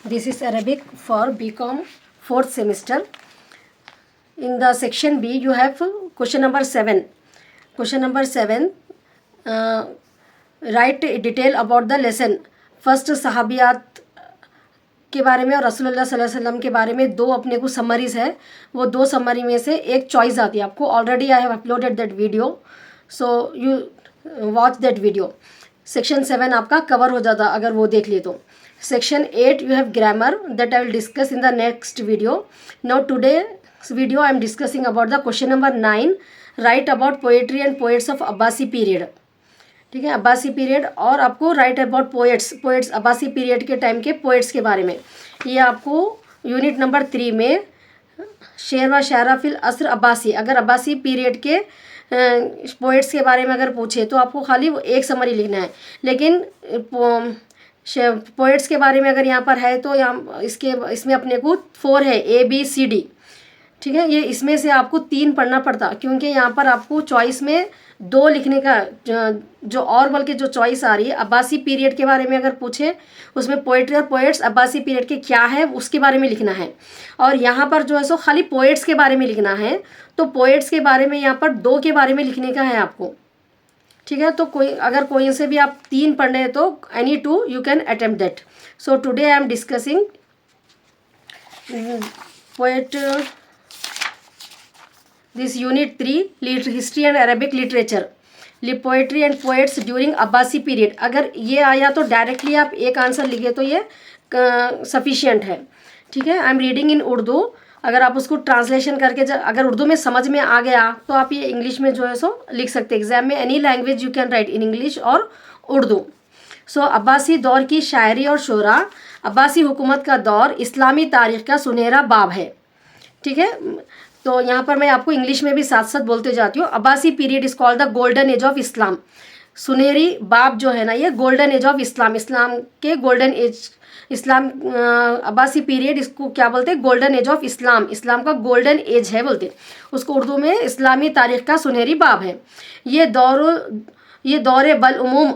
This is Arabic for BCom 4th semester. In the section B, you have question number 7. Question number 7. Write detail about the lesson. First सहाबियात के बारे में और रसूलुल्लाह सल्लल्लाहु अलैहि वसल्लम के बारे में दो अपने को समरीज है. वो दो समरी में से एक चॉइस आती है आपको. Already I have uploaded that video, so you watch that video. Section 7 आपका कवर हो जाता अगर वो देख लिए तो. Section 8 you have grammar that I will discuss in the next video. Now today's video I am discussing about the question number 9. Write about poetry and poets of Abbasi period. ठीक है, अब्बासी पीरियड. और आपको right about poets Abbasi period के time के poets के बारे में. ये आपको यूनिट नंबर 3 में शेर व शायरा फिल असर अब्बासी, अगर अब्बासी पीरियड के पोएट्स के बारे में अगर पूछे तो आपको खाली वो एक समरी लिखना है. लेकिन पोएट्स के बारे में अगर यहाँ पर है तो यहाँ इसमें अपने को 4 है, ABCD. ठीक है, ये इसमें से आपको 3 पढ़ना पड़ता क्योंकि यहाँ पर आपको चॉइस में 2 लिखने का जो और बल्कि जो चॉइस आ रही है अब्बासी पीरियड के बारे में अगर पूछे उसमें पोएट्री और पोएट्स अब्बासी पीरियड के क्या है उसके बारे में लिखना है. और यहाँ पर जो है सो खाली पोएट्स के बारे में लिखना है. तो पोएट्स के बारे में यहाँ पर 2 के बारे में लिखने का है आपको. ठीक है, तो कोई से भी आप 3 पढ़ रहे हैं तो any 2 you can attempt that. So today I am discussing poet this unit 3 history and Arabic literature poetry and poets during Abbasi period. अगर ये आया तो डायरेक्टली आप एक आंसर लिखे तो ये सफिशिएंट है. ठीक है, I am reading in Urdu. अगर आप उसको ट्रांसलेशन करके अगर उर्दू में समझ में आ गया तो आप ये इंग्लिश में जो है सो लिख सकते हैं. एग्जाम में any language you can write in English और उर्दू. सो अब्बासी दौर की शायरी और शोरा. अब्बासी हुकूमत का दौर इस्लामी तारीख़ का सुनहरा बाब है. ठीक है, तो यहाँ पर मैं आपको इंग्लिश में भी साथ साथ बोलते जाती हूँ. अब्बासी period is called the golden age of Islam. सुनहरी बाब जो है ना, ये golden age of Islam, Islam के गोल्डन एज. इस्लाम अब्बासी पीरियड इसको क्या बोलते हैं? Golden age of Islam. Islam का गोल्डन एज है बोलते हैं उसको उर्दू में. इस्लामी तारीख़ का सुनहरी बाब है. ये दौर बल उमूम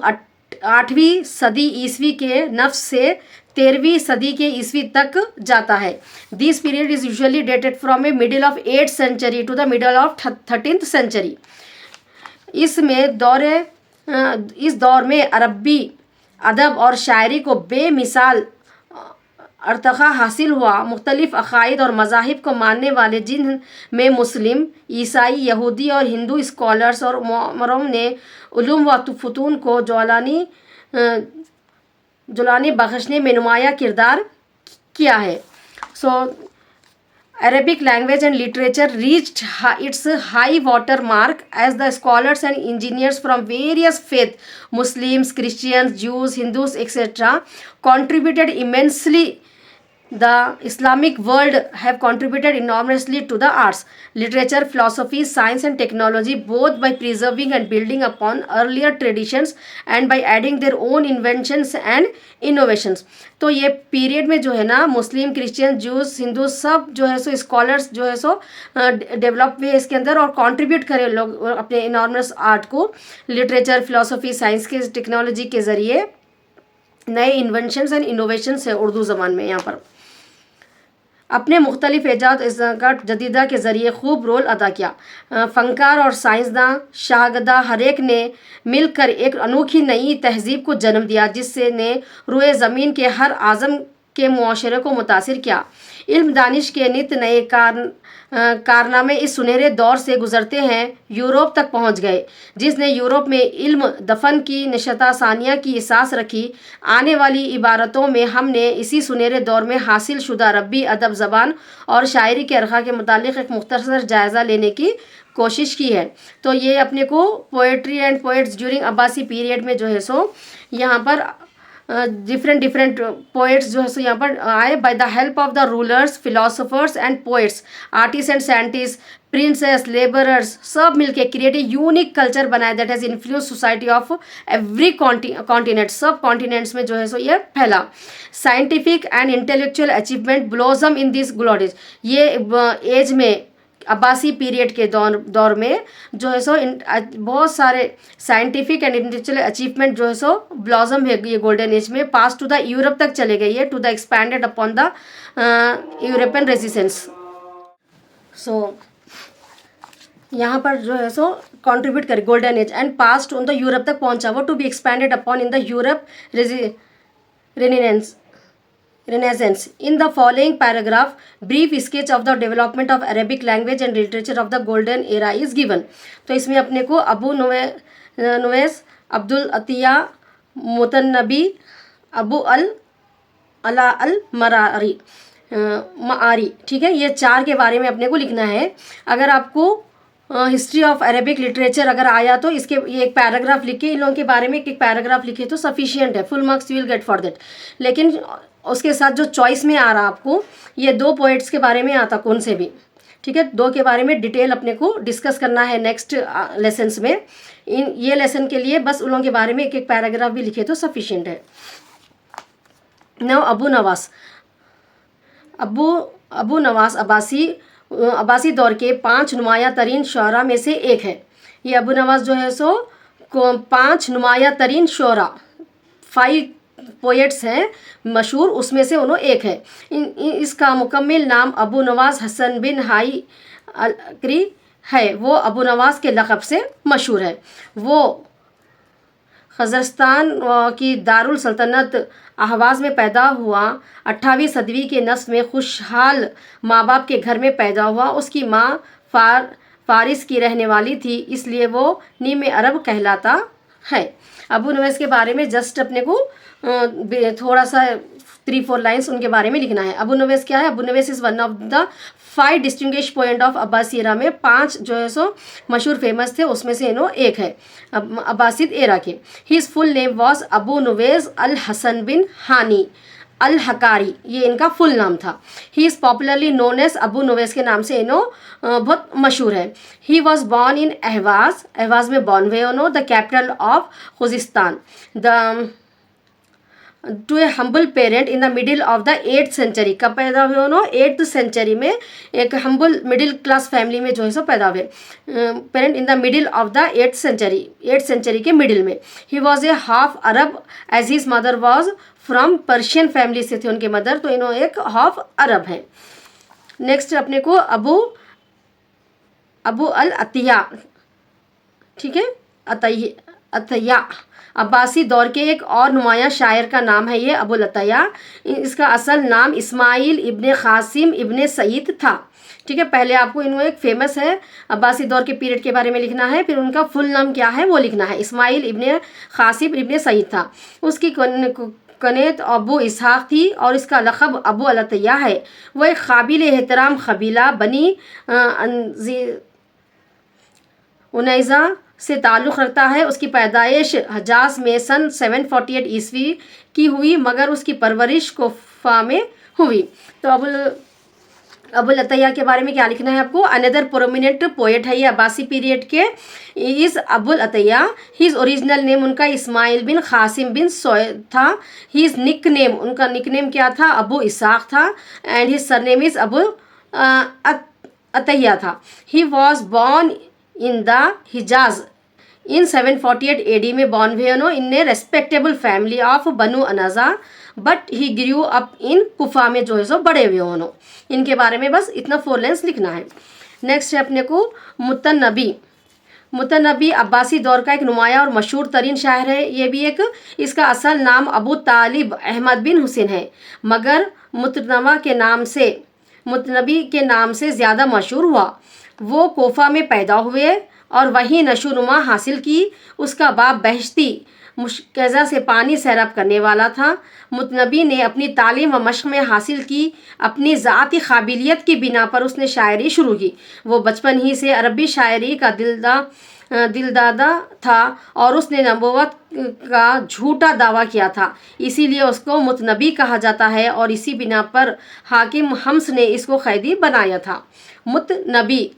8वीं सदी ईस्वी के नफ्स से 13वीं सदी के ईस्वी तक जाता है. This period is usually dated from a middle of 8th century to the middle of 13th century. इस दौर में अरबी अदब और शायरी को बेमिसाल अर्तक़ा हासिल हुआ. मुख्तलिफ़ अक़ाइद और मज़ाहिब को मानने वाले जिन में मुस्लिम, ईसाई, यहूदी और हिंदू स्कॉलर्स और मोमरों ने उलूम व फ़ुतून को जुलानी बख्शने में नुमाया किरदार किया है. सो Arabic language and literature reached its high water mark as the scholars and engineers from various faiths, Muslims, Christians, Jews, Hindus, etc., contributed immensely. The Islamic world have contributed enormously to the arts, literature, philosophy, science and technology, both by preserving and building upon earlier traditions and by adding their own inventions and innovations. तो ये period में जो है ना मुस्लिम, Christian, juice, Hindu सब जो है सो scholars जो है सो डेवलप हुए इसके अंदर और कंट्रीब्यूट करें लोग अपने इनॉर्मस आर्ट को. लिटरेचर, फिलोसफी, साइंस के टेक्नोलॉजी के ज़रिए नए इन्वेंशंस एंड इनोवेशंस है उर्दू ज़बान में. यहाँ पर अपने मुख्तलिफ ईजाद जदीदा के ज़रिए खूब रोल अदा किया. फ़नकार और साइंसदान शाहगदा हर एक ने मिलकर एक अनोखी नई तहज़ीब को जन्म दिया जिससे ने रुए ज़मीन के हर आज़म के मुआशरे को मुतासिर किया. इल्म दानिश के नित नए कारनामे इस सुनहरे दौर से गुज़रते हैं यूरोप तक पहुंच गए जिसने यूरोप में इल्म दफन की नशता सानिया की एहसास रखी. आने वाली इबारतों में हमने इसी सुनहरे दौर में हासिल शुदा रब्बी अदब ज़बान और शायरी के अरक़ा के मुतालिक एक मुख्तसर जायज़ा लेने की कोशिश की है. तो ये अपने को poetry and poets during Abbasi period में जो है सो यहाँ पर डिफरेंट पोएट्स जो है सो यहाँ पर आए. By the help of the rulers, philosophers and poets, artist and scientist, princes, labourers सब मिलके क्रिएट ए यूनिक कल्चर बनाया that has influence society of every continent. सब कॉन्टिनेंट्स में जो है सो ये फैला. Scientific and intellectual achievement blossom in this glories. ये एज में अब्बासी पीरियड के दौर में जो है सो बहुत सारे साइंटिफिक एंड इंटेलेक्चुअल अचीवमेंट जो है सो ब्लॉसम है ये गोल्डन एज में, पास टू द यूरोप तक चले गई है, to the expanded upon the European resistance. So यहाँ पर जो है सो कंट्रीब्यूट करे golden age and past on the Europe तक पहुँचा वो, to be expanded upon in the Europe Renaissance. In the following paragraph, brief sketch of the development of Arabic language and literature of the golden era is given. तो इसमें अपने को अबू नुवैस, अब्दुल अतिया, मुतन्नबी, अबू अला अल मआरी, ठीक है, ये 4 के बारे में अपने को लिखना है। अगर आपको हिस्ट्री ऑफ अरेबिक लिटरेचर अगर आया तो इसके ये एक पैराग्राफ लिखे, इन लोगों के बारे में एक पैराग्राफ लिखे तो सफिशियंट है, full marks you will get for that. लेकिन उसके साथ जो चॉइस में आ रहा आपको ये 2 पोइट्स के बारे में आता, कौन से भी, ठीक है, 2 के बारे में डिटेल अपने को डिस्कस करना है नेक्स्ट लेसन्स में। ये लेसन के लिए बस उन लोगों के बारे में एक एक पैराग्राफ भी लिखे तो सफिशियंट है। नाउ अबू नवास अब्बासी दौर के 5 नुमाया तरीन शुअरा में से एक है। ये अबू नवास जो है सो 5 नुमाया तरीन शुअरा, 5 पोएट्स हैं मशहूर, उसमें से उन्होंने एक है। इसका मुकम्मिल नाम अबू नवास हसन बिन हाई अलकरी है। वो अबू नवास के लक़ब से मशहूर है। वो खज़रस्तान की दारुल सल्तनत अहवाज़ में पैदा हुआ। 18वीं सदी के नस्ल में खुशहाल माँ बाप के घर में पैदा हुआ। उसकी माँ फारिस की रहने वाली थी, इसलिए वो नीम अरब कहलाता है। अबू नवास के बारे में जस्ट अपने को थोड़ा सा 3-4 लाइन्स उनके बारे में लिखना है। अबू नवास क्या है? Abu Nawas is one of the 5 distinguish poet of अब्बासी एरा में 5 जो है सो मशहूर फेमस थे, उसमें से इन्हों एक है अब्बासिद एरा के। His full name was Abu Nawas al Hasan bin Hani al Hakari, ये इनका फुल नाम था। He is popularly known as Abu Nawas के नाम से इन्हों बहुत मशहूर है। ही वॉज बॉर्न इन अहवाज़ में बॉर्न हुए उन्हों, the capital of Khuzestan, the to a humble parent in the middle of the 8th century. कब पैदा हुए उन्होंने? 8th सेंचुरी में, एक हम्बल मिडिल क्लास फैमिली में जो है सो पैदा हुए। Parent in the middle of the 8th century के मिडिल में। He was a half Arab as his mother was from Persian family से थे उनके मदर, तो इन्होंने एक हाफ अरब हैं। नेक्स्ट अपने को अबू अल अतिया, ठीक है, अतैया अब्बासी दौर के एक और नुमाया शायर का नाम है ये अबुल अतैया। इसका असल नाम इस्माइल इब्ने क़ासिम इब्ने सईद था, ठीक है। पहले आपको इन्होंने एक फेमस है अब्बासी दौर के पीरियड के बारे में लिखना है, फिर उनका फुल नाम क्या है वो लिखना है। इस्माइल इब्ने क़ासिम इब्ने सईद था। उसकी कनेत अबू इसहाक थी और इसका लक़ब अबू अल अतैया है। वह एक काबिल एहतराम कबीला बनी उनैज़ा से ताल्लुक़ रखता है। उसकी पैदाइश हजाज में सन 748 ईस्वी की हुई, मगर उसकी परवरिश कोफा में हुई। तो अबुल अतैया के बारे में क्या लिखना है आपको? अनदर प्रोमिनेंट पोएट है ये अब्बासी पीरियड के, is Abul Ataiya. His original name उनका इस्माइल बिन क़ासिम बिन सईद था। हीज़ निक नेम, उनका निक नेम क्या था? अबू इसहाक था। And his surname is Abu Ataiya था। He was born in the Hijaz in 748 AD में बॉर्न हुए उन्होंने in a respectable family of Banu Anaza, but he grew up in Kufa में जो है सो बड़े हुए उन्होंने। इनके बारे में बस इतना 4 लाइन्स लिखना है। नेक्स्ट है अपने को मुतनबी अब्बासी दौर का एक नुमाया और मशहूर तरीन शायर है। ये भी एक, इसका असल नाम अबू तालिब अहमद बिन हुसैन है, मगर मुतनबी के नाम से ज़्यादा मशहूर हुआ। वो कोफा में पैदा हुए और वहीं नशोनुमा हासिल की। उसका बाप बहश्ती मुश्किज़ा से पानी सैराब करने वाला था। मुतनबी ने अपनी तालीम व मश्क में हासिल की। अपनी ज़ाती काबिलियत की बिना पर उसने शायरी शुरू की। वो बचपन ही से अरबी शायरी का दिलदादा था और उसने नबूवत का झूठा दावा किया था, इसीलिए उसको मुतनबी कहा जाता है और इसी बिना पर हाकिम हम्स ने इसको कैदी बनाया था। मुतनबी,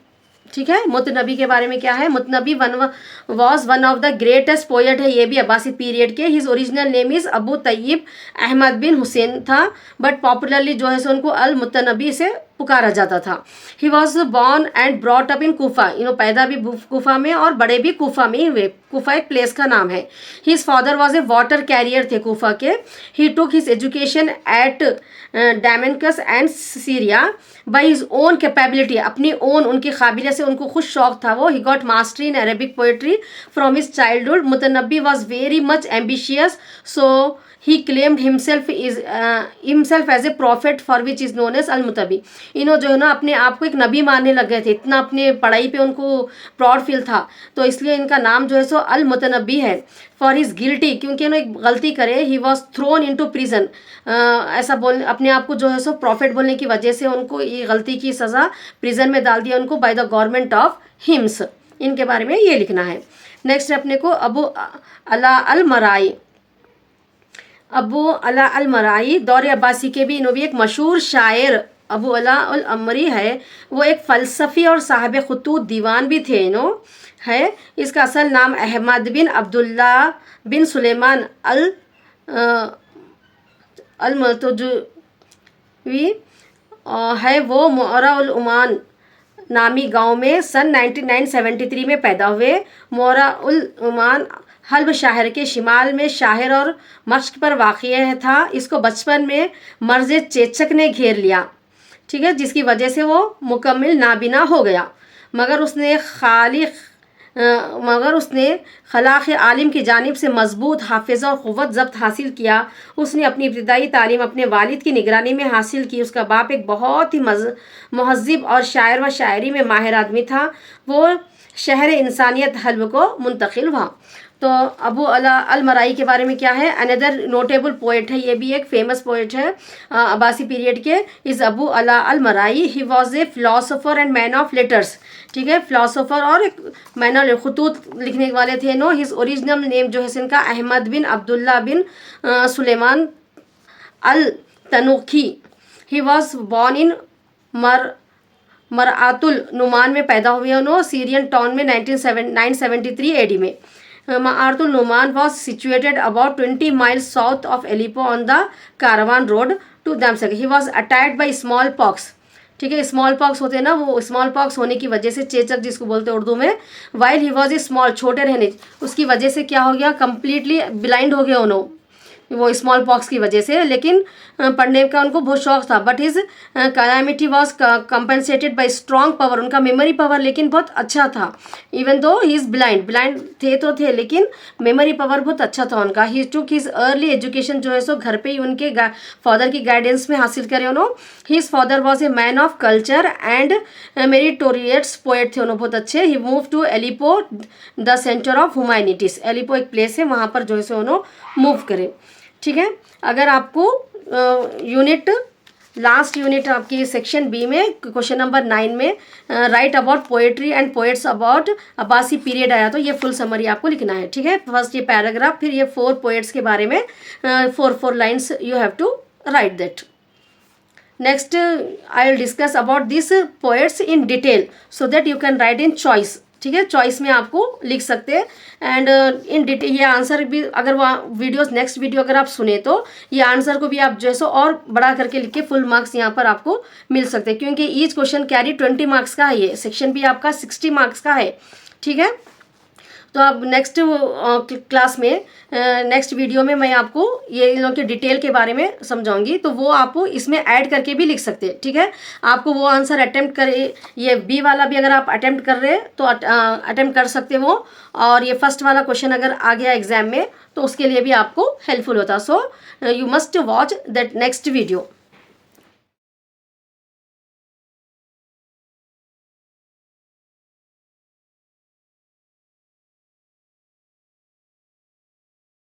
ठीक है। मुतनबी के बारे में क्या है? Mutanabbi was one of the greatest poet है, ये भी अब्बासी पीरियड के। His original name is Abu Tayyib Ahmad bin Husain था, बट पॉपुलरली जो है सो उनको अल मुतनबी से पुकारा जाता था। He was born and brought up in Kufa, पैदा भी कूफा में और बड़े भी कूफा में ही हुए। कूफा एक प्लेस का नाम है। His father was a water carrier थे कूफा के। He took his education at Damascus and Syria by his own capability, अपनी ओन उनकी काबिलियत से, उनको खुद शौक था वो। He got mastery in Arabic poetry from his childhood. Mutanabbi was very much ambitious, so he claimed himself as a prophet for which is known as al-Mutabi। इन्हों जो है ना अपने आप को एक नबी मानने लग गए थे, इतना अपने पढ़ाई पे उनको प्राउड फील था, तो इसलिए इनका नाम जो है सो अल-मुतनब्बी है। फॉर हिज गिल्टी, क्योंकि इन्होंने एक गलती करे, he was throne into prison, ऐसा बोल अपने आप को जो है सो प्रॉफिट बोलने की वजह से उनको ये गलती की सज़ा प्रिजन में डाल दिया उनको by the government of hymns. इनके बारे में ये लिखना है। नेक्स्ट अपने को अबू अला अल मराई। अबू अला अल मराई दौर अब्बासी के भी इन्होंने एक मशहूर शायर अबू अला अल अमरी है। वो एक फ़लसफ़ी और साहिब ख़ुतूत दीवान भी थे है। इसका असल नाम Ahmad bin Abdullah bin Sulaiman अल मुतजवी है। वो मोरा उल उमान नामी गांव में सन 1973 में पैदा हुए। मोरा उल उमान हल्ब शहर के शिमाल में शाहिर और मश्क पर वाक़िया था। इसको बचपन में मर्ज़ चेचक ने घेर लिया, ठीक है, जिसकी वजह से वो मुकम्मिल नाबिना हो गया। मगर उसने खलाक़ आलिम की जानिब से मजबूत हाफिज़ा और क़ुव्वत ज़ब्त हासिल किया। उसने अपनी इब्तिदाई तालीम अपने वालिद की निगरानी में हासिल की। उसका बाप एक बहुत ही महज़्ज़ब और शायर व शायरी में माहिर आदमी था। वो शहर इंसानियत हल्ब को मुंतकिल हुआ। तो अबू अला अल मराई के बारे में क्या है, अनदर नोटेबल पोइट है, ये भी एक फेमस पोइट है अब्बासी पीरियड के। इज़ अबू अला अल मराई। ही was A philosopher and man of letters, ठीक है, फ़िलासफ़र और एक मैन ऑफ ख़ुतूत लिखने वाले थे। हिज़ ओरिजिनल नेम जो है इनका Ahmad bin Abdullah bin Sulaiman al Tanukhi. He was born in Maaratul Numan में पैदा हुए सीरियन टाउन में 973 AD में। Maaratul Numan was situated about 20 miles south of Aleppo on the caravan road to Dimashq. He was attacked by small pox, ठीक है, small pox होते हैं ना, वो स्मॉल पॉक्स होने की वजह से, चेचक जिसको बोलते हैं उर्दू में, while he was A small, छोटे रहने उसकी वजह से क्या हो गया, कम्प्लीटली ब्लाइंड हो गए उन्होंने वो स्मॉल पॉक्स की वजह से। लेकिन पढ़ने का उनको बहुत शौक था। But his calamity was compensated by strong power, उनका मेमोरी पावर लेकिन बहुत अच्छा था। Even though he is blind थे तो थे, लेकिन मेमोरी पावर बहुत अच्छा था उनका। ही टुक हिज अर्ली एजुकेशन जो है सो घर पे ही उनके फादर की गाइडेंस में हासिल करे उन्होंने। His father was a man of culture and meritorious poet थे उन्होंने, बहुत अच्छे। He move to Aleppo the centre of humanities, Aleppo एक प्लेस है, वहाँ पर जो है सो उन्होंने मूव करे, ठीक है। अगर आपको लास्ट यूनिट आपकी सेक्शन बी में क्वेश्चन नंबर 9 में right about poetry and poets about Abbasi period आया, तो ये फुल समरी आपको लिखना है, ठीक है। फर्स्ट ये पैराग्राफ, फिर ये 4 पोएट्स के बारे में 4 lines you have to write that. Next I will discuss about this poets in detail so that you can write in choice, ठीक है, चॉइस में आपको लिख सकते हैं। एंड इन डिटेल ये आंसर भी, अगर वहाँ वीडियोस नेक्स्ट वीडियो अगर आप सुने तो ये आंसर को भी आप जो है सो और बड़ा करके लिख के फुल मार्क्स यहाँ पर आपको मिल सकते हैं, क्योंकि ईच क्वेश्चन कैरी 20 मार्क्स का है। ये सेक्शन भी आपका 60 मार्क्स का है, ठीक है। तो अब नेक्स्ट क्लास में नेक्स्ट वीडियो में मैं आपको ये इन लोगों के डिटेल के बारे में समझाऊंगी, तो वो आप इसमें ऐड करके भी लिख सकते हैं, ठीक है। आपको वो आंसर अटेम्प्ट करे, ये बी वाला भी अगर आप अटेम्प्ट कर रहे हैं तो अटेम्प्ट कर सकते हो, और ये फर्स्ट वाला क्वेश्चन अगर आ गया एग्जाम में तो उसके लिए भी आपको हेल्पफुल होता। So you must watch that next video.